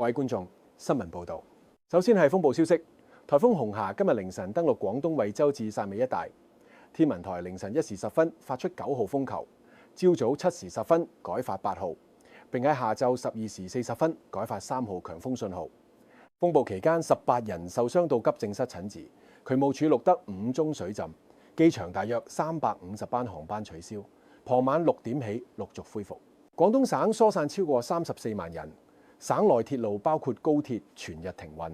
各位觀眾，新聞報導。首先係風暴消息，颱風紅霞今日凌晨登陸廣東惠州至汕尾一帶。天文台凌晨1時10分發出9號風球，朝早7時10分改發8號，並喺下晝12時40分改發3號強風信號。風暴期間18人受傷到急症室診治，渠務署錄得5宗水浸，機場大約350班航班取消，傍晚6點起陸續恢復。廣東省疏散超過34萬人，省內鐵路包括高鐵全日停運。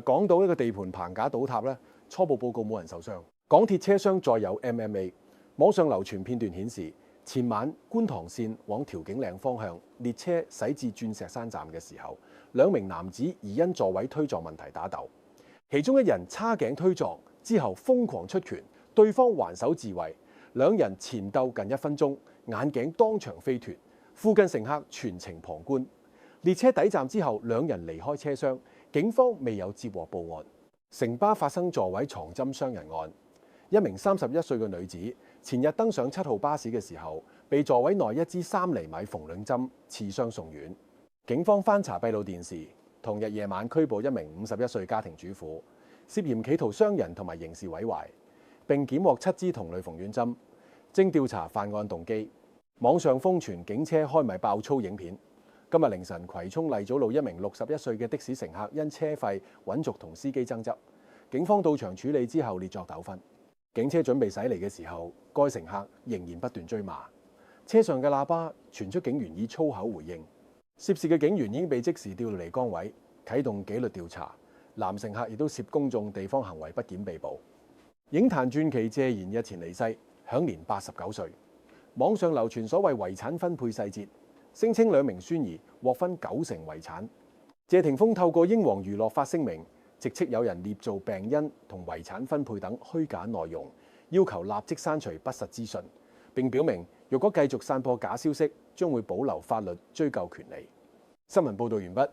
港島一個地盤棚架倒塌咧，初步報告冇人受傷。港鐵車廂載有 MMA， 網上流傳片段顯示，前晚觀塘線往調景嶺方向列車駛至鑽石山站嘅時候，2名男子疑因座位推撞問題打鬥，其中一人叉頸推撞之後瘋狂出拳，對方還手自衛，2人纏鬥近1分鐘，眼鏡當場飛脱，附近乘客全程旁觀。列車抵站之後，2人離開車廂，警方未有接獲報案。城巴發生座位藏針傷人案，一名31歲嘅女子前日登上7號巴士嘅時候，被座位內一支3厘米縫綸針刺傷送院。警方翻查閉路電視，同日夜晚拘捕一名51歲家庭主婦，涉嫌企圖傷人同埋刑事毀壞，並檢獲7支同類縫綸針，正調查犯案動機。網上瘋傳警車開咪爆粗影片。今日凌晨，葵涌麗祖路一名61歲嘅的士乘客因車費揾續同司機爭執，警方到場處理之後列作糾紛。警車準備駛離嘅時候，該乘客仍然不斷追罵，車上嘅喇叭傳出警員以粗口回應。涉事嘅警員已經被即時調離崗位，啟動紀律調查。男乘客亦都涉公眾地方行為不檢被捕。影壇傳奇謝賢日前離世，享年89歲。網上流傳所謂遺產分配細節，聲稱2名孫兒獲分90%遺產。謝霆鋒透過英皇娛樂發聲明，直斥有人捏造病因同遺產分配等虛假內容，要求立即刪除不實資訊，並表明若果繼續散播假消息，將會保留法律追究權利。新聞報導完畢。